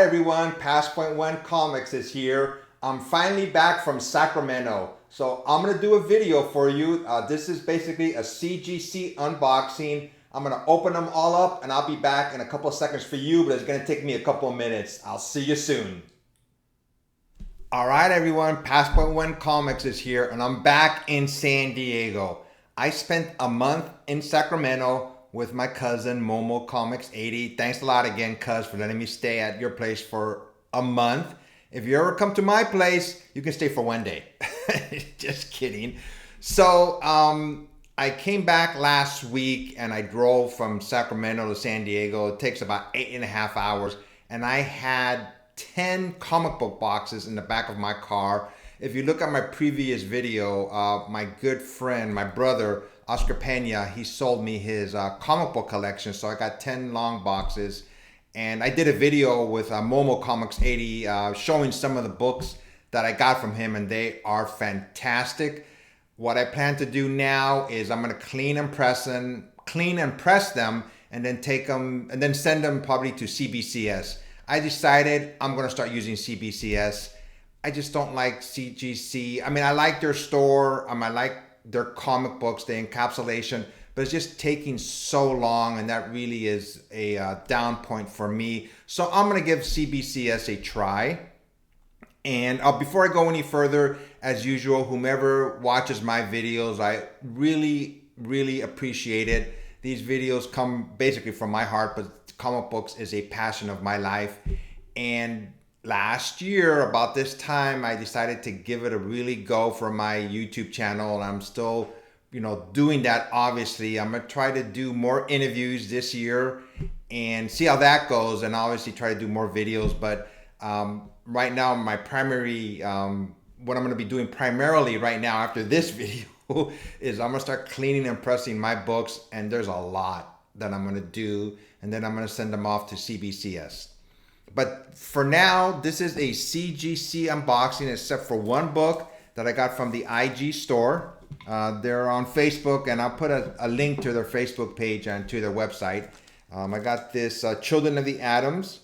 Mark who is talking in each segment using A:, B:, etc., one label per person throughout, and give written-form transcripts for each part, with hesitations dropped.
A: everyone, Passpoint One Comics is here. I'm finally back from Sacramento. So I'm gonna do a video for you. This is basically a CGC unboxing. I'm gonna open them all up and I'll be back in a couple of seconds for you, but it's gonna take me a couple of minutes. I'll see you soon. All right, everyone, Passpoint One Comics is here and I'm back in San Diego. I spent a month in Sacramento with my cousin, Momo Comics 80. Thanks a lot again, cuz, for letting me stay at your place for a month. If you ever come to my place, you can stay for one day. Just kidding. So I came back last week and I drove from Sacramento to San Diego. It takes about 8.5 hours. And I had 10 comic book boxes in the back of my car. If you look at my previous video, my good friend, my brother, Oscar Pena, he sold me his comic book collection. So I got 10 long boxes. And I did a video with Momo Comics 80 showing some of the books that I got from him, and they are fantastic. What I plan to do now is I'm gonna clean and press them, and then take them and then send them probably to CBCS. I decided I'm gonna start using CBCS. I just don't like CGC. I mean, I like their store. I like their comic books, the encapsulation, but it's just taking so long, and that really is a down point for me. So I'm gonna give CBCS a try. And before I go any further, as usual, whomever watches my videos, I really appreciate it. These videos come basically from my heart, but comic books is a passion of my life. And last year, about this time, I decided to give it a really go for my YouTube channel, and I'm still, doing that. Obviously, I'm gonna try to do more interviews this year and see how that goes, and obviously try to do more videos. But right now, my primary, what I'm gonna be doing primarily right now after this video is I'm gonna start cleaning and pressing my books, and there's a lot that I'm gonna do, and then I'm gonna send them off to CBCS. But for now, this is a CGC unboxing, except for one book that I got from the IG store. They're on Facebook, and I'll put a link to their Facebook page and to their website. I got this Children of the Atoms.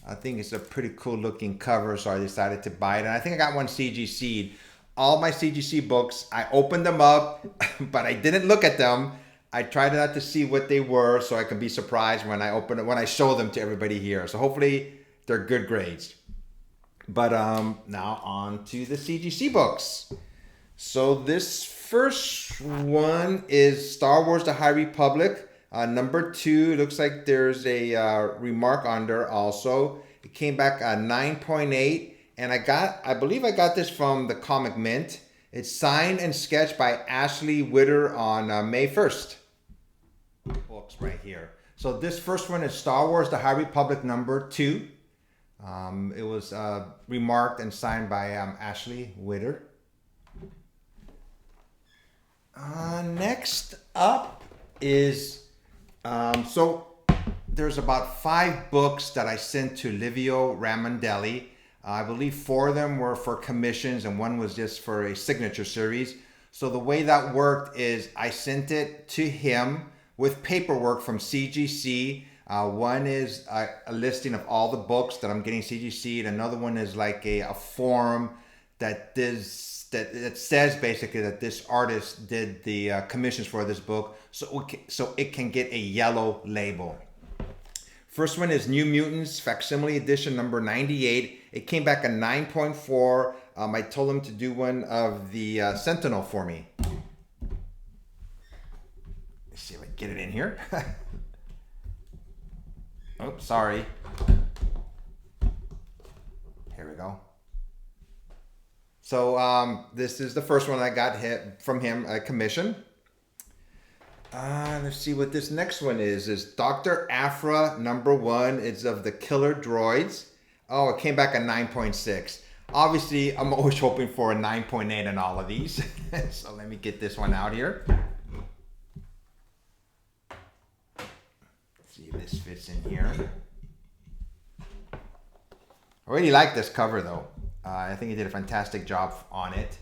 A: I think it's a pretty cool looking cover, so I decided to buy it. And I think I got one CGC'd. All my CGC books, I opened them up, but I didn't look at them. I tried not to see what they were, so I can be surprised when I show them to everybody here. So hopefully they're good grades. But now on to the CGC books. So this first one is Star Wars: The High Republic, number 2. It looks like there's a remark on there also. It came back at 9.8, and I believe I got this from the Comic Mint. It's signed and sketched by Ashley Witter on May 1st. Books right here. So this first one is Star Wars: The High Republic number 2. It was remarked and signed by Ashley Witter. Next up is, so there's about 5 books that I sent to Livio Ramondelli. I believe 4 of them were for commissions and 1 was just for a signature series. So the way that worked is I sent it to him with paperwork from CGC. One is a listing of all the books that I'm getting CGC'd. Another one is like a form that says basically that this artist did the commissions for this book, so it can get a yellow label. First one is New Mutants Facsimile Edition number 98. It came back a 9.4. I told him to do one of the Sentinel for me. Let's see if I can get it in here. Oh, sorry. Here we go. So this is the first one I got from him, a commission. Let's see what this next one is. Is Dr. Aphra number 1. It's of the Killer Droids. Oh, it came back at 9.6. Obviously, I'm always hoping for a 9.8 in all of these. So let me get this one out here. Let's see if this fits in here. I really like this cover though. I think he did a fantastic job on it.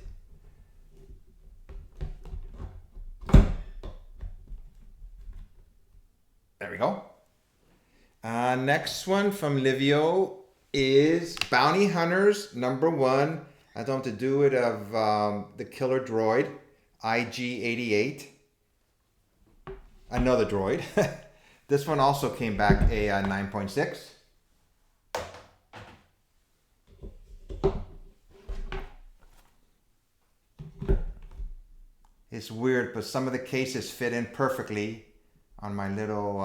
A: There we go. Next one from Livio is Bounty Hunters #1. I don't have to do it of the killer droid, IG-88. Another droid. This one also came back a 9.6. It's weird, but some of the cases fit in perfectly on my little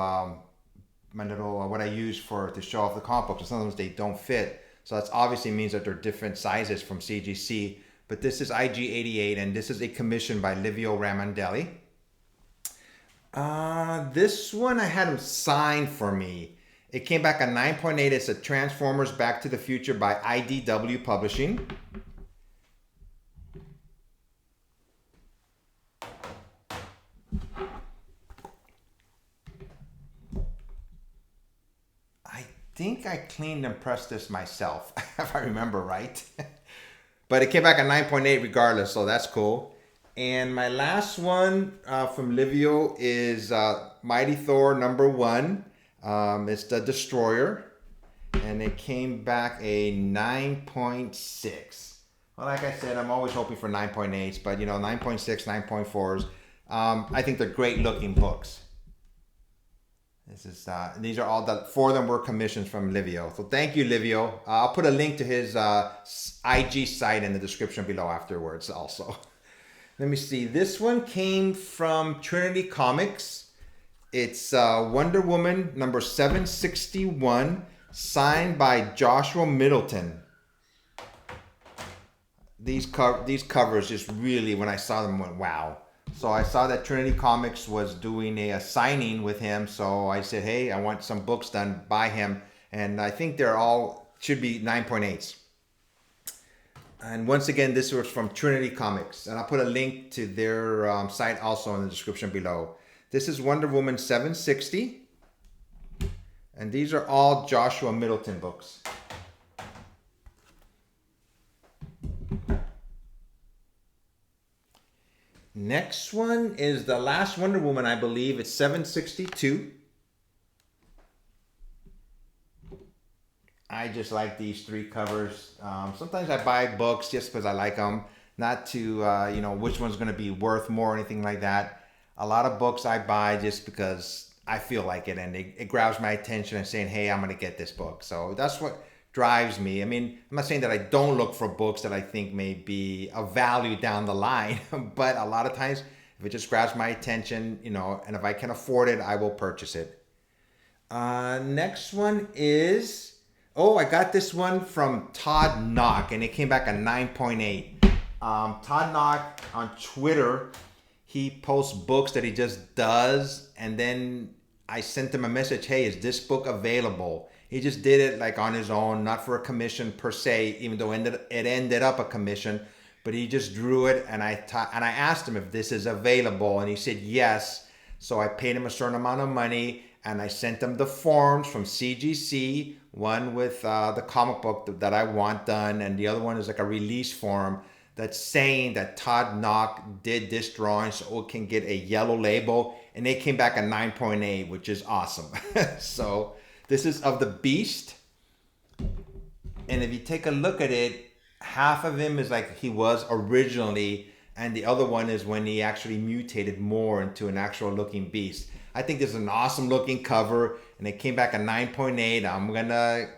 A: what I use to show off the comic books. Sometimes they don't fit, so that obviously means that they're different sizes from CGC. But this is IG-88, and this is a commission by Livio Ramondelli. This one I had him sign for me. It came back at 9.8. It's a Transformers Back to the Future by IDW Publishing. I think I cleaned and pressed this myself, if I remember right. But it came back at 9.8 regardless, so that's cool. And my last one from Livio is Mighty Thor #1. It's the Destroyer. And it came back a 9.6. Well, like I said, I'm always hoping for 9.8s, but 9.6, 9.4s. I think they're great looking books. These are all 4 of them were commissions from Livio. So thank you, Livio. I'll put a link to his IG site in the description below afterwards also. Let me see. This one came from Trinity Comics. It's Wonder Woman #761, signed by Joshua Middleton. These covers just really, when I saw them, went wow. So I saw that Trinity Comics was doing a signing with him. So I said, hey, I want some books done by him. And I think they're all, should be 9.8s. And once again, this was from Trinity Comics. And I'll put a link to their site also in the description below. This is Wonder Woman 760. And these are all Joshua Middleton books. Next one is the last Wonder Woman, I believe. It's 762. I just like these 3 covers. Sometimes I buy books just because I like them, not to, which one's going to be worth more or anything like that. A lot of books I buy just because I feel like it, and it grabs my attention and saying, hey, I'm going to get this book. So that's what drives me. I mean, I'm not saying that I don't look for books that I think may be of value down the line, but a lot of times if it just grabs my attention, and if I can afford it, I will purchase it. Next one is, I got this one from Todd Knock, and it came back at 9.8. Todd Knock on Twitter, he posts books that he just does, and then I sent him a message, hey, is this book available? He just did it like on his own, not for a commission per se, even though it ended up a commission, but he just drew it, and I asked him if this is available, and he said yes. So I paid him a certain amount of money, and I sent him the forms from CGC, one with the comic book that I want done, and the other one is like a release form that's saying that Todd Knock did this drawing so it can get a yellow label, and they came back at 9.8, which is awesome. So this is of the Beast, and if you take a look at it, half of him is like he was originally, and the other one is when he actually mutated more into an actual looking beast. I think this is an awesome looking cover, and it came back at 9.8. I'm gonna,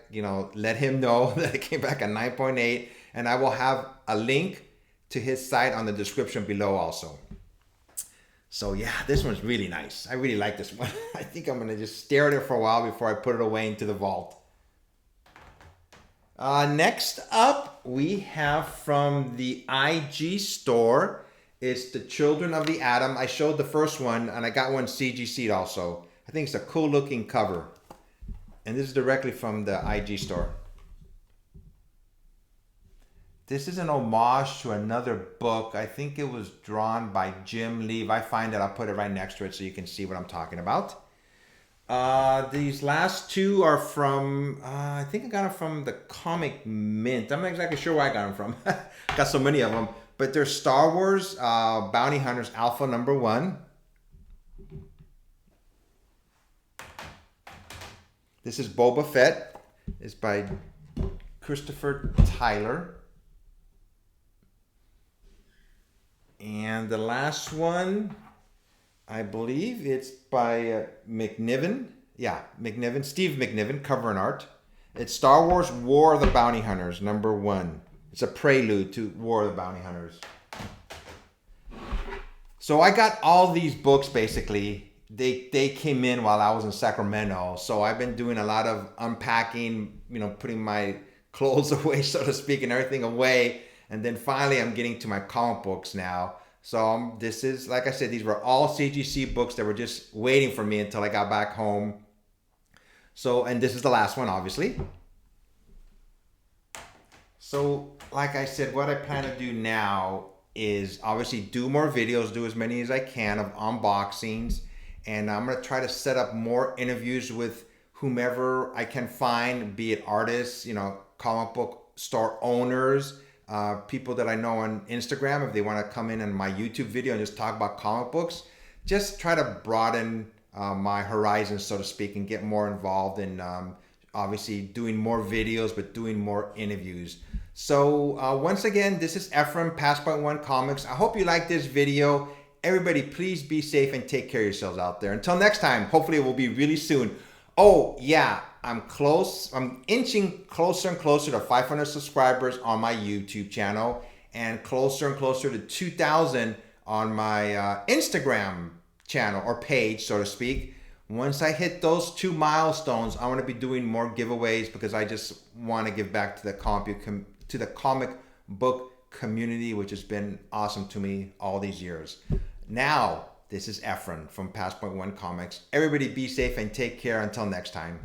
A: let him know that it came back at 9.8, and I will have a link to his site on the description below also. So yeah, this one's really nice. I really like this one. I think I'm gonna just stare at it for a while before I put it away into the vault. Next up, we have from the IG store. It's the Children of the Atom. I showed the first one, and I got one CGC'd also. I think it's a cool looking cover. And this is directly from the IG store. This is an homage to another book. I think it was drawn by Jim Lee. If I find it, I'll put it right next to it so you can see what I'm talking about. These last 2 are from, I think I got them from the Comic Mint. I'm not exactly sure where I got them from. Got so many of them. But they're Star Wars Bounty Hunters Alpha #1. This is Boba Fett. It's by Christopher Tyler. And the last one, I believe it's by McNiven. Yeah, McNiven, Steve McNiven, cover and art. It's Star Wars War of the Bounty Hunters, #1. It's a prelude to War of the Bounty Hunters. So I got all these books basically. They came in while I was in Sacramento. So I've been doing a lot of unpacking, putting my clothes away, so to speak, and everything away. And then finally I'm getting to my comic books now. So this is, like I said, these were all CGC books that were just waiting for me until I got back home. So, and this is the last one, obviously. So, like I said, what I plan to do now is obviously do more videos, do as many as I can of unboxings. And I'm going to try to set up more interviews with whomever I can find, be it artists, comic book store owners, people that I know on Instagram, if they want to come in on my YouTube video and just talk about comic books. Just try to broaden my horizons, so to speak, and get more involved in obviously doing more videos, but doing more interviews. So once again, this is Ephraim, Passport One Comics. I hope you like this video. Everybody, please be safe and take care of yourselves out there. Until next time, hopefully it will be really soon. Oh yeah, I'm close. I'm inching closer and closer to 500 subscribers on my YouTube channel, and closer to 2,000 on my Instagram channel or page, so to speak. Once I hit those 2 milestones, I want to be doing more giveaways because I just want to give back to the comic book community, which has been awesome to me all these years. Now, this is Ephraim from Passport One Comics. Everybody be safe and take care until next time.